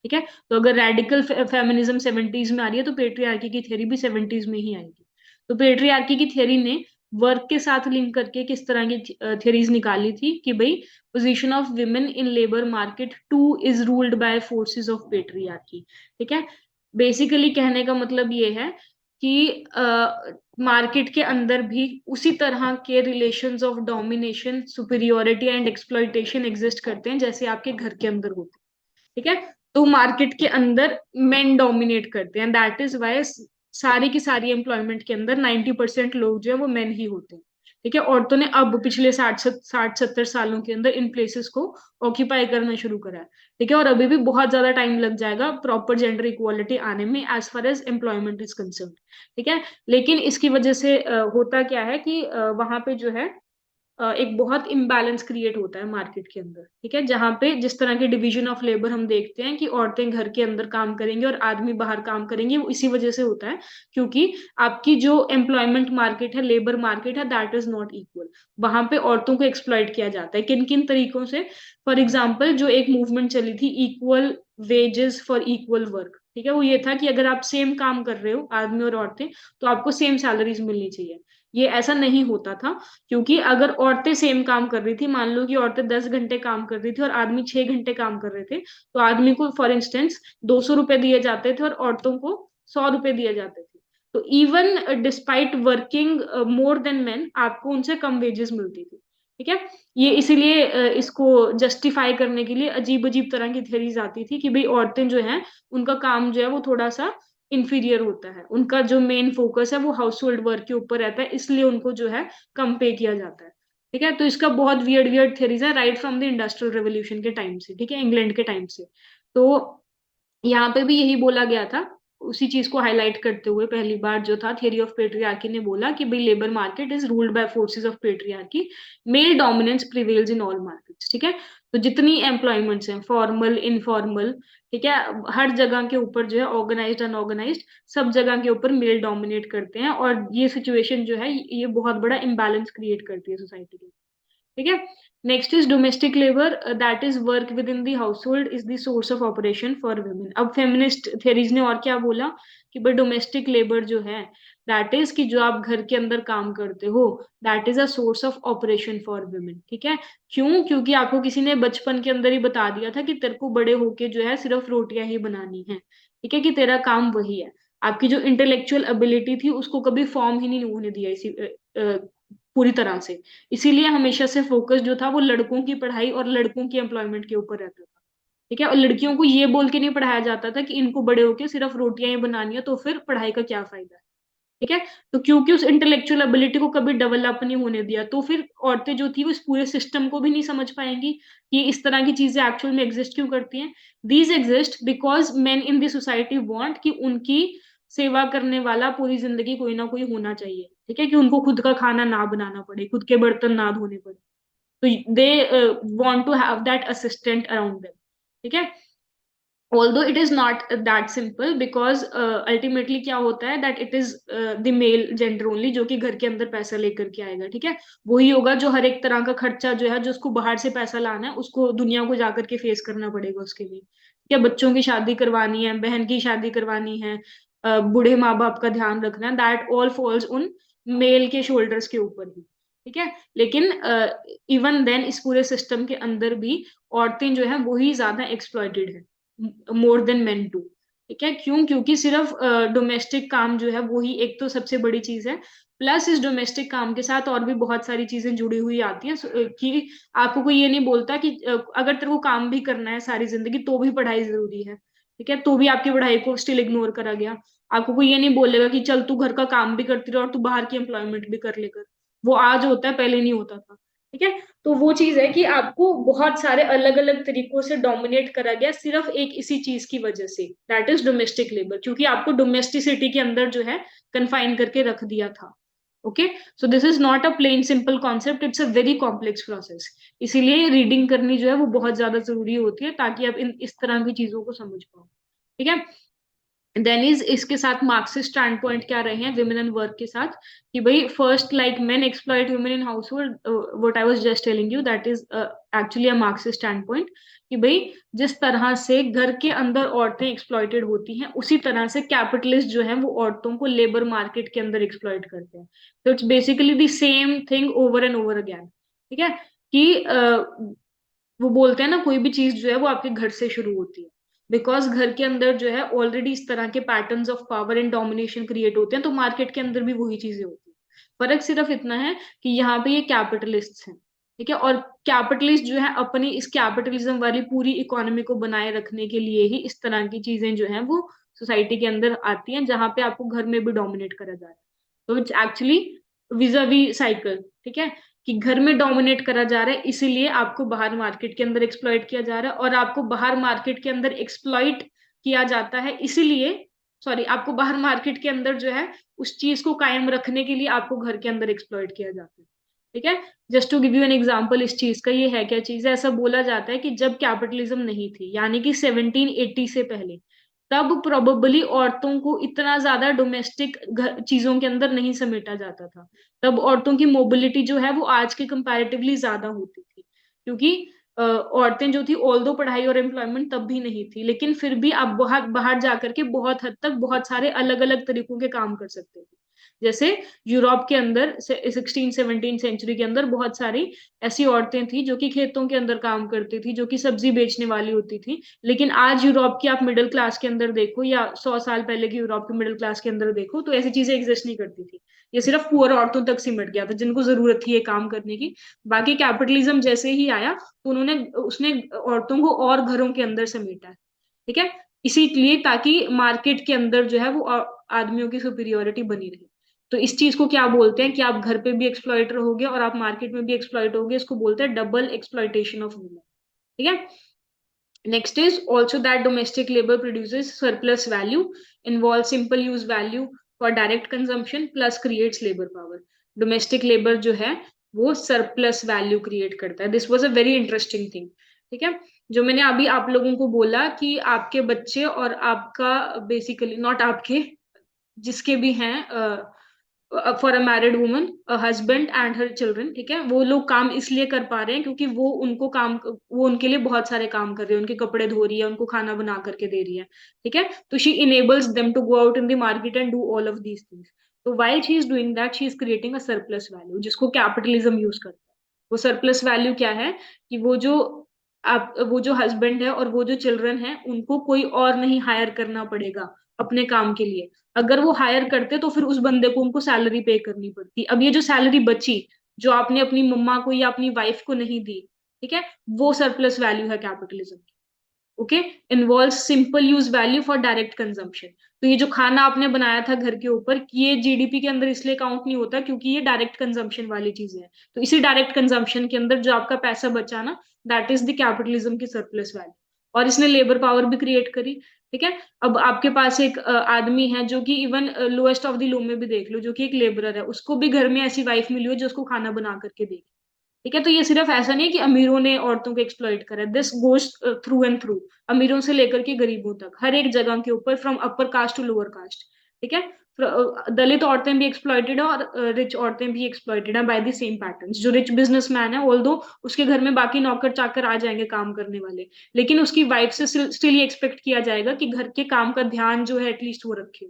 ठीक है। तो अगर रेडिकल फेमिनिज्म 70s में आ रही है तो पेट्रियार्की की थ्योरी भी 70s में ही आएगी। तो पेट्रियार्की की थ्योरी ने वर्क के साथ लिंक करके किस तरह की थ्योरीज निकाली थी कि भाई position of women in labour market two is ruled by forces of patriarchy. ठीक है। बेसिकली कहने का मतलब ये है कि मार्केट के अंदर भी उसी तरह के relations of domination superiority and exploitation exist करते हैं जैसे आपके घर के अंदर होते हैं। ठीक है। तो मार्केट के अंदर मेन डोमिनेट करते हैं, दैट इज वाई सारी की सारी एम्प्लॉयमेंट के अंदर 90% लोग जो है वो मेन ही होते हैं। ठीक है। औरतों ने अब पिछले 60-70 सालों के अंदर इन प्लेसेस को ऑक्यूपाई करना शुरू करा है। ठीक है। और अभी भी बहुत ज्यादा टाइम लग जाएगा प्रॉपर जेंडर इक्वालिटी आने में as far as employment is concern. ठीक है। लेकिन इसकी वजह से होता क्या है कि वहां पे जो है एक बहुत इम्बैलेंस क्रिएट होता है मार्केट के अंदर। ठीक है। जहां पे जिस तरह के डिवीजन ऑफ लेबर हम देखते हैं कि औरतें घर के अंदर काम करेंगी और आदमी बाहर काम करेंगे, वो इसी वजह से होता है क्योंकि आपकी जो एम्प्लॉयमेंट मार्केट है, लेबर मार्केट है, दैट इज नॉट इक्वल। वहां पे औरतों को एक्सप्लॉइट किया जाता है किन किन तरीकों से। फॉर एग्जाम्पल जो एक मूवमेंट चली थी equal wages for equal work, ठीक है, वो ये था कि अगर आप सेम काम कर रहे हो आदमी और औरतें तो आपको सेम सैलरीज मिलनी चाहिए। ये ऐसा नहीं होता था क्योंकि अगर औरतें सेम काम कर रही थी, मान लो कि औरतें 10 घंटे काम कर रही थी और आदमी 6 घंटे काम कर रहे थे, तो आदमी को फॉर इंस्टेंस 200 रुपए दिए जाते थे और औरतों को 100 रुपए दिए जाते थे। तो even despite working more than man आपको उनसे कम वेजेस मिलती थी। ठीक है। ये इसीलिए इसको जस्टिफाई करने के लिए अजीब अजीब तरह की थ्योरीज आती थी कि भाई औरतें जो हैं उनका काम जो है वो थोड़ा सा इंफीरियर होता है, उनका जो मेन फोकस है वो हाउस होल्ड वर्क के ऊपर रहता है, इसलिए उनको जो है कम पे किया जाता है। ठीक है। तो इसका बहुत वियर्ड वियर्ड थ्योरीज है right from the industrial revolution के टाइम से, ठीक है, इंग्लैंड के टाइम से। तो यहाँ पे भी यही बोला गया था, उसी चीज को हाईलाइट करते हुए पहली बार जो था थियरी ऑफ पेट्रियार्की ने बोला कि भाई labour market is ruled by forces of patriarchy, male dominance prevails in all markets. ठीक है। तो जितनी एम्प्लॉयमेंट्स हैं फॉर्मल इनफॉर्मल, ठीक है, हर जगह के ऊपर जो है ऑर्गेनाइज्ड अनऑर्गेनाइज्ड सब जगह के ऊपर मेल डोमिनेट करते हैं और ये सिचुएशन जो है ये बहुत बड़ा इम्बैलेंस क्रिएट करती है सोसाइटी के। ठीक है। Next is domestic labour, that is work with in the house hold is the source of operation for women. अब फेमिनिस्ट थेरीज ने और क्या बोला कि भाई डोमेस्टिक लेबर जो है दैट इज कि जो आप घर के अंदर काम करते हो, that is a source of operation for women. ठीक है। क्यों? क्योंकि आपको किसी ने बचपन के अंदर ही बता दिया था कि तेरे को बड़े होके जो है सिर्फ रोटियां ही बनानी है। ठीक है। कि तेरा काम वही है। आपकी जो इंटेलेक्चुअल एबिलिटी थी उसको कभी फॉर्म ही नहीं होने दिया इसी पूरी तरह से। इसीलिए हमेशा से फोकस जो था वो लड़कों की पढ़ाई और लड़कों की एम्प्लॉयमेंट के ऊपर रहता था। ठीक है। और लड़कियों को ये बोल के नहीं पढ़ाया जाता था कि इनको बड़े होके सिर्फ रोटियां ही बनानी है, तो फिर पढ़ाई का क्या फायदा है। ठीक है। तो क्योंकि उस इंटेलेक्चुअल एबिलिटी को कभी डेवलप नहीं होने दिया, तो फिर औरतें जो थी वो इस पूरे सिस्टम को भी नहीं समझ पाएंगी कि इस तरह की चीजें एक्चुअल में एग्जिस्ट क्यों करती हैं। These exist because main in the society want कि उनकी सेवा करने वाला पूरी जिंदगी कोई ना कोई होना चाहिए। ठीक है। कि उनको खुद का खाना ना बनाना पड़े, खुद के बर्तन ना धोने पड़े। तो they want to have that assistant around them. ठीक है। although it is not that simple because ultimately क्या होता है that it is the male gender only जो कि घर के अंदर पैसा लेकर के आएगा। ठीक है। वही होगा जो हर एक तरह का खर्चा जो है जो उसको बाहर से पैसा लाना है उसको दुनिया को जाकर के फेस करना पड़ेगा उसके लिए। क्या बच्चों की शादी करवानी है, बहन की शादी करवानी है, बूढ़े माँ बाप का ध्यान रखना है, दैट ऑल फॉल्स उन मेल के शोल्डर्स के ऊपर ही। ठीक है। लेकिन इवन देन इस पूरे सिस्टम के अंदर भी औरतें जो है वही ज्यादा एक्सप्लॉइटेड है मोर देन मेन टू। ठीक है। क्यों? क्योंकि सिर्फ डोमेस्टिक काम जो है वो ही एक तो सबसे बड़ी चीज है, प्लस इस डोमेस्टिक काम के साथ और भी बहुत सारी चीजें जुड़ी हुई आती हैं कि आपको कोई ये नहीं बोलता कि अगर तेरे को काम भी करना है सारी जिंदगी तो भी पढ़ाई जरूरी है। ठीक है। तो भी आपकी पढ़ाई को स्टिल इग्नोर करा गया। आपको कोई ये नहीं बोलेगा कि चल तू घर का काम भी करती रह और तू बाहर की एम्प्लॉयमेंट भी कर लेकर। वो आज होता है, पहले नहीं होता था। ठीक है। तो वो चीज है कि आपको बहुत सारे अलग अलग तरीकों से डोमिनेट करा गया सिर्फ एक इसी चीज की वजह से, दैट इज डोमेस्टिक लेबर, क्योंकि आपको डोमेस्टिसिटी के अंदर जो है कन्फाइन करके रख दिया था। Okay. So this is not a plain simple concept, it's a very complex process. इसीलिए रीडिंग करनी जो है वो बहुत ज्यादा जरूरी होती है ताकि आप इन इस तरह की चीजों को समझ पाओ। ठीक है। देन इज इसके साथ मार्क्सिस्ट स्टैंड पॉइंट क्या रहे हैं विमेन एंड वर्क के साथ, कि भाई first like main exploit women in house hold, what I was just telling you that is actually a Marxist stand point, कि भाई जिस तरह से घर के अंदर औरतें एक्सप्लॉइटेड होती हैं उसी तरह से कैपिटलिस्ट जो है वो औरतों को लेबर मार्केट के अंदर एक्सप्लॉइट करते हैं। तो it's basically the same thing over and over again. ठीक है कि वो बोलते हैं ना कोई भी चीज जो है वो आपके घर से शुरू होती है, बिकॉज घर के अंदर जो है ऑलरेडी इस तरह के patterns of power and domination create होते हैं, तो मार्केट के अंदर भी वही चीजें होती हैं। फर्क सिर्फ इतना है कि यहाँ पे ये कैपिटलिस्ट हैं। ठीक है, और कैपिटलिस्ट जो है अपनी इस कैपिटलिज्म वाली पूरी इकोनॉमी को बनाए रखने के लिए ही इस तरह की चीजें जो है वो सोसाइटी के अंदर आती हैं, जहां पे आपको घर में भी डोमिनेट करा जा रहा है। तो it's actually vicious cycle. ठीक है, कि घर में डोमिनेट करा जा रहा है इसीलिए आपको बाहर मार्केट के अंदर एक्सप्लॉइट किया जा रहा है, और आपको बाहर मार्केट के अंदर एक्सप्लॉइट किया जाता है इसीलिए, सॉरी, आपको बाहर मार्केट के अंदर जो है उस चीज को कायम रखने के लिए आपको घर के अंदर एक्सप्लॉइट किया जाता है। ठीक है, just to give you an example इस चीज का, ये है क्या चीज है, ऐसा बोला जाता है कि जब कैपिटलिज्म नहीं थी यानी कि 1780 से पहले, तब प्रोबेबली औरतों को इतना ज्यादा डोमेस्टिक चीजों के अंदर नहीं समेटा जाता था। तब औरतों की मोबिलिटी जो है वो आज के कंपैरेटिवली ज्यादा होती थी, क्योंकि औरतें जो थी ऑल दो पढ़ाई और एम्प्लॉयमेंट तब भी नहीं थी, लेकिन फिर भी आप बाहर बाहर जाकर के बहुत हद तक बहुत सारे अलग अलग तरीकों के काम कर सकते थे। जैसे यूरोप के अंदर 16-17 सेंचुरी के अंदर बहुत सारी ऐसी औरतें थी जो कि खेतों के अंदर काम करती थी, जो कि सब्जी बेचने वाली होती थी। लेकिन आज यूरोप की आप मिडिल क्लास के अंदर देखो, या 100 साल पहले की यूरोप की मिडिल क्लास के अंदर देखो, तो ऐसी चीजें एग्जिस्ट नहीं करती थी। ये सिर्फ पुअर औरतों तक सिमट गया था जिनको जरूरत थी ये काम करने की। बाकी कैपिटलिज्म जैसे ही आया तो उन्होंने उसने औरतों को और घरों के अंदर समेटा है। ठीक है, इसीलिए ताकि मार्केट के अंदर जो है वो आदमियों की सुपीरियोरिटी बनी रहे। तो इस चीज को क्या बोलते हैं कि आप घर पे भी एक्सप्लॉइटर होगे और आप मार्केट में भी एक्सप्लॉइट होगे, इसको बोलते हैं डबल एक्सप्लॉइटेशन ऑफ वुमेन। ठीक है, next is also that domestic labor produces surplus value, involves simple use value for direct consumption plus creates labor power. Domestic labor जो है वो surplus value create करता है. This was a very interesting thing. ठीक है, जो मैंने अभी आप लोगों को बोला कि आपके बच्चे और आपका बेसिकली नॉट आपके, जिसके भी हैं for a married woman, husband and her children, ठीक है, वो लोग काम इसलिए कर पा रहे हैं क्योंकि वो उनके लिए बहुत सारे काम कर रही है, उनके कपड़े धो रही है, उनको खाना बना करके दे रही है। ठीक है, तो she enables them to go out in the market and do all of these things. तो while she is doing that she is creating a surplus value, जिसको कैपिटलिज्म यूज करता है। वो सरप्लस वैल्यू क्या है कि वो जो हस्बैंड है और वो जो चिल्ड्रन है उनको कोई और नहीं हायर करना पड़ेगा अपने काम के लिए। अगर वो हायर करते तो फिर उस बंदे को उनको सैलरी पे करनी पड़ती। अब ये जो सैलरी बची जो आपने अपनी मम्मा को या अपनी वाइफ को नहीं दी, ठीक है, वो सरप्लस वैल्यू है कैपिटलिज्म की। Okay, involve simple use value for direct consumption. तो ये जो खाना आपने बनाया था घर के ऊपर, ये जीडीपी के अंदर इसलिए काउंट नहीं होता क्योंकि ये डायरेक्ट कंजम्पशन वाली चीजें हैं। तो इसी डायरेक्ट कंजम्पशन के अंदर जो आपका पैसा बचा ना, दैट इज द कैपिटलिज्म की सरप्लस वैल्यू। और इसने लेबर पावर भी क्रिएट करी। ठीक है, अब आपके पास एक आदमी है जो कि even lowest of the low में भी देख लो, जो कि एक लेबरर है, उसको भी घर में ऐसी वाइफ मिली हो जो उसको खाना बना करके दे। ठीक है, तो ये सिर्फ ऐसा नहीं है कि अमीरों ने औरतों को एक्सप्लॉइट करा, this goes through and through, अमीरों से लेकर के गरीबों तक, हर एक जगह के ऊपर, from upper caste to lower caste. ठीक है, दलित औरतें भी एक्सप्लॉइटेड है और रिच औरतें भी एक्सप्लॉइटेड है बाय द सेम पैटर्न्स। जो रिच बिजनेसमैन है, ऑल्दो उसके घर में बाकी नौकर चाकर आ जाएंगे काम करने वाले, लेकिन उसकी वाइफ से स्टिल ये एक्सपेक्ट किया जाएगा कि घर के काम का ध्यान जो है एटलीस्ट वो रखे।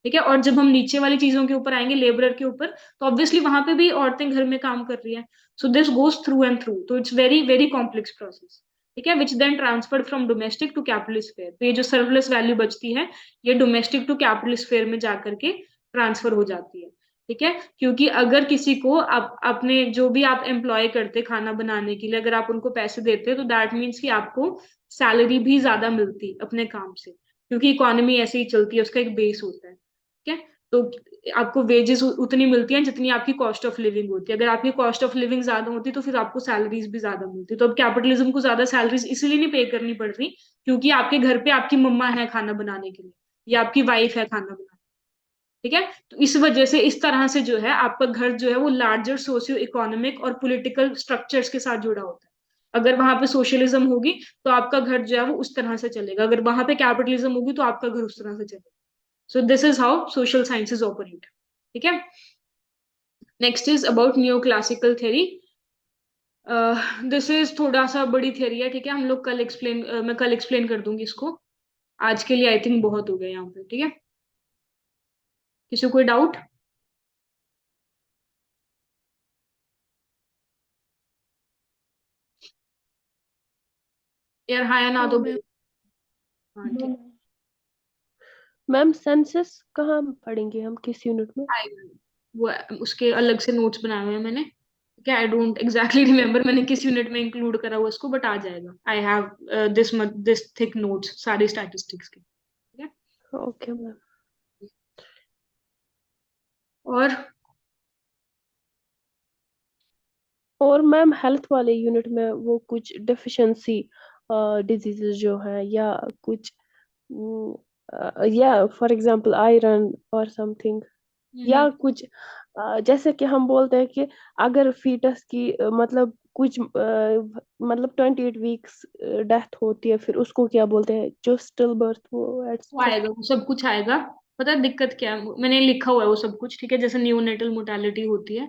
ठीक है, और जब हम नीचे वाली चीजों के ऊपर आएंगे, लेबरर के ऊपर, तो ऑब्वियसली वहां पे भी औरतें घर में काम कर रही है। So this goes through and through, तो it's very very complex process. ठीक है, which then transferred from domestic to capitalist fair. तो ये जो सर्वलेस वैल्यू बचती है, ये डोमेस्टिक टू कैपिटलिस्ट फेयर में जाकर के ट्रांसफर हो जाती है। ठीक है, क्योंकि अगर किसी को आप अपने जो भी आप एम्प्लॉय करते खाना बनाने के लिए, अगर आप उनको पैसे देते तो दैट मीन्स कि आपको सैलरी भी ज्यादा मिलती अपने काम से, क्योंकि इकोनॉमी ऐसे ही चलती है, उसका एक बेस होता है। ठीक है, तो आपको वेजेस उतनी मिलती हैं जितनी आपकी कॉस्ट ऑफ लिविंग होती है। अगर आपकी कॉस्ट ऑफ लिविंग ज्यादा होती तो फिर आपको सैलरीज भी ज्यादा मिलती। तो अब कैपिटलिज्म को ज्यादा सैलरीज इसलिए नहीं पे करनी पड़ रही क्योंकि आपके घर पे आपकी मम्मा है खाना बनाने के लिए, या आपकी वाइफ है खाना बनाने। ठीक है, तो इस वजह से इस तरह से जो है आपका घर जो है वो लार्जर सोशियो इकोनॉमिक और पॉलिटिकल स्ट्रक्चर्स के साथ जुड़ा होता है। अगर वहां पे सोशलिज्म होगी तो आपका घर जो है वो उस तरह से चलेगा, अगर वहां पे कैपिटलिज्म होगी तो आपका घर उस तरह से चलेगा। So this is how social sciences operate. ठीक है। Next is about new classical theory. This is थोड़ा सा बड़ी थ्योरी है, ठीक है, हम लोग कल एक्सप्लेन मैं कल एक्सप्लेन कर दूंगी इसको। आज के लिए आई थिंक बहुत हो गया यहाँ पे, ठीक है। किसी को कोई डाउट? यार हाँ या ना नो तो मैम। बोलो। हाँ ठीक। मैम सेंसस कहाँ पढ़ेंगे हम, किस यूनिट में? आएगा वो, उसके अलग से नोट्स बनाए हुए हैं मैंने। क्या, आई डोंट एग्जैक्टली रिमेम्बर मैंने किस यूनिट में इंक्लूड करा हुआ इसको, बट आ जाएगा। I have this thick notes सारे स्टैटिस्टिक्स के, ठीक है। Okay ma'am. और और मैम हेल्थ वाले यूनिट में वो कुछ डेफिशिएंसी डिजीजेस जो हैं, या कुछ या फॉर एग्जांपल आयरन और समथिंग, हम्म, या कुछ जैसे कि हम बोलते हैं कि अगर फीटस की मतलब कुछ मतलब 28 वीक्स डेथ होती है, फिर उसको क्या बोलते हैं, जो स्टिल बर्थ वो वो एटसेट्रा। आएगा, वो सब कुछ आएगा। पता है दिक्कत क्या है, मैंने लिखा हुआ है वो सब कुछ, ठीक है। जैसे न्यूनेटल मोर्टेलिटी होती है,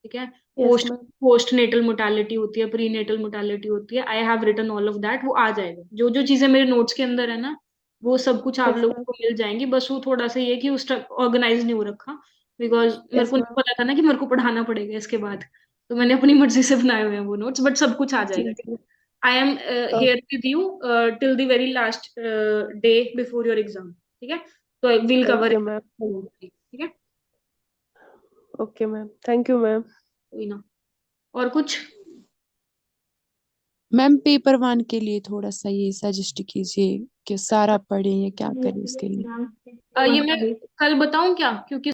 ठीक है। Yes post ma'am. Post natal mortality होती है, प्री नेटल मोर्टेलिटी होती है। I have written all of that, वो आ जाएगा। जो जो चीजें मेरे नोट्स के अंदर है ना, वो सब कुछ आप यस लोगों मैम। को मिल जाएंगी। बस वो थोड़ा सा ये कि उस ऑर्गेनाइज नहीं हो रखा, बिकॉज मेरे यस को नहीं मैम। पता था ना कि मेरे को पढ़ाना पड़ेगा इसके बाद। तो मैंने अपनी मर्जी से बनाए हुए हैं वो नोट्स, बट सब कुछ आ जी जाएगा। जी। I am here with you till the very last day before your exam, ठीक है। तो will thank cover, you ma'am. ठीक है। Okay ma'am, thank you ma'am. कोई ना। और कुछ? मैम पेपर वन के लिए थोड़ा सा ये सजेस्ट कीजिए कि सारा पढ़े या क्या करें उसके लिए। ये मैं कल बताऊं क्या, क्योंकि